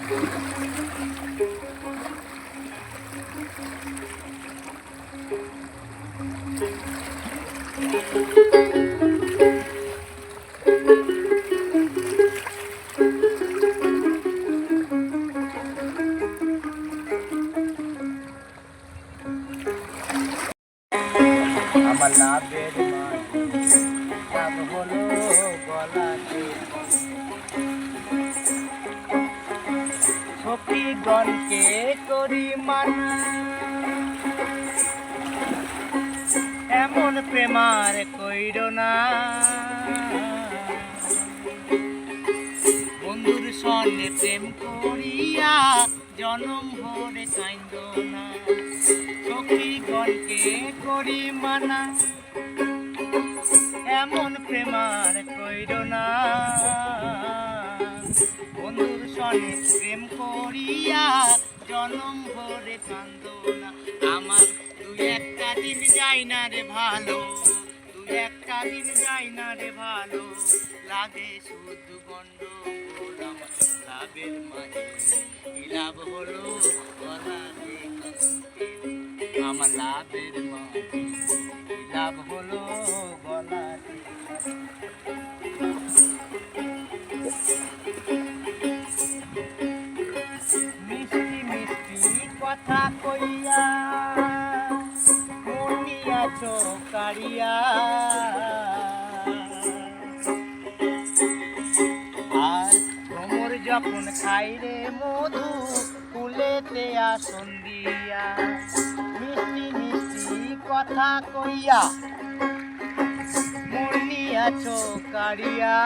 আমার লাভের মাঝে লাভ হলো গলাতে সখীগণকে করি মানা এমন প্রেমার কইর না বন্ধুর সঙ্গে প্রেম করিয়া জনম ভরে কাইন্দ না সখীগণকে করি মানা এমন প্রেমার কইর না বন্ধুর সঙ্গে প্রেম করিয়া জনম ভরে কান্দ না আমার দুই একটা দিন যাই না রে ভালো দুই একটা দিন যাই না রে ভালো লাগে শুধু গন্ডগোল আমার লাভের মাঝে কি লাভ হলো গলাতে আমার লাভের মাঝে কি লাভ হলো গলাতে মিষ্টি মিষ্টি কথা কইয়া মনিয়াছো কারিয়া আর তোমর যখন খাই রে মধু কুলেতে আসন দিয়া মিষ্টি মিষ্টি কথা কইয়া মনিয়াছো কারিয়া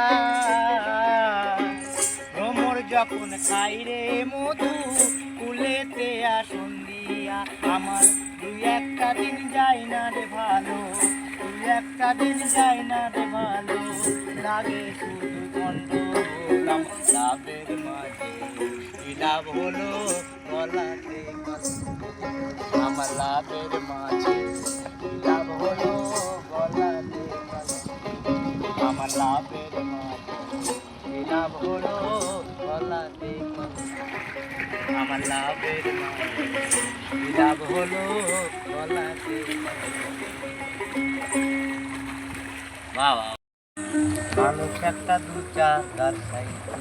তোমর যখন খাই রে মধু কুলেতে আসন দিয়া আমার দুই একটা দিন যাই না রে ভালো দুই একটা দিন যাই না রে ভালো লাগে শুধু গন্ডগোল আমার লাভের মাঝে কি লাভ হলো গলাতে আমার লাভের মাঝে কি লাভ হলো গলাতে আমার লাভের মাঝে কি লাভ হলো গলাতে আমার লাভের মাঝে কি লাভ হলো গলাতে বাবা মানুষ একটা দু চাকার সাইকেল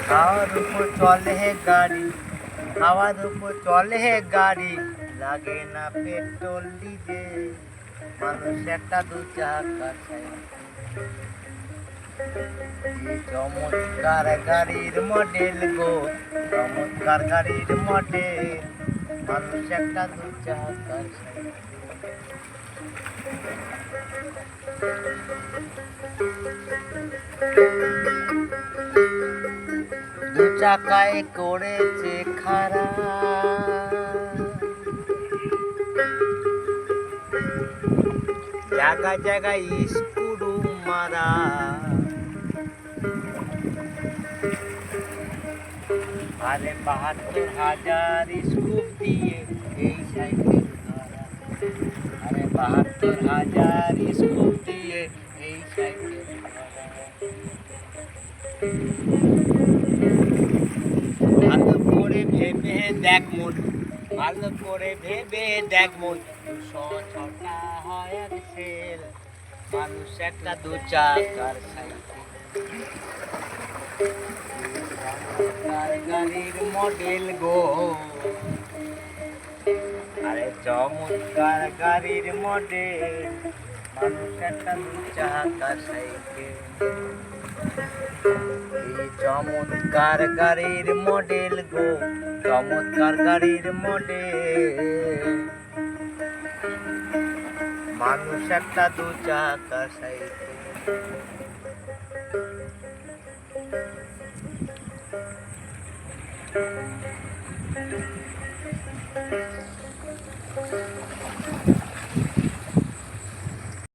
খাওয়ার উপর চলে হে গাড়ি খাওয়ার উপর চলে হে গাড়ি লাগে না পেট্রোল ডিজেল মানুষ একটা দু চাকার সাইকেল চমৎকার গাড়ির মডেল গো চমৎকার গাড়ির মডেল মানুষ একটা দু চাকার সাইকেল দু চাকায় করেছে খারা জায়গায় জায়গায় স্ক্রু মারা আরে ৭২,০০০ স্কুপ দিয়ে এই সাইকেল ধরা আরে ৭২,০০০ স্কুপ দিয়ে এই সাইকেল ভালো করে ভেবে দেখ মন ভালো করে ভেবে দেখ মন ২০০ হয় এক সেল মানুষ একটা দু চাকার সাইকেল গাড়ির মডেল গো আরে চমৎকার গাড়ির মডেল মানুষ একটা দু চাকার সাইকেল চমৎকার গাড়ির মডেল গো চমৎকার গাড়ির মডেল মানুষ একটা দু চাকার সাইকেল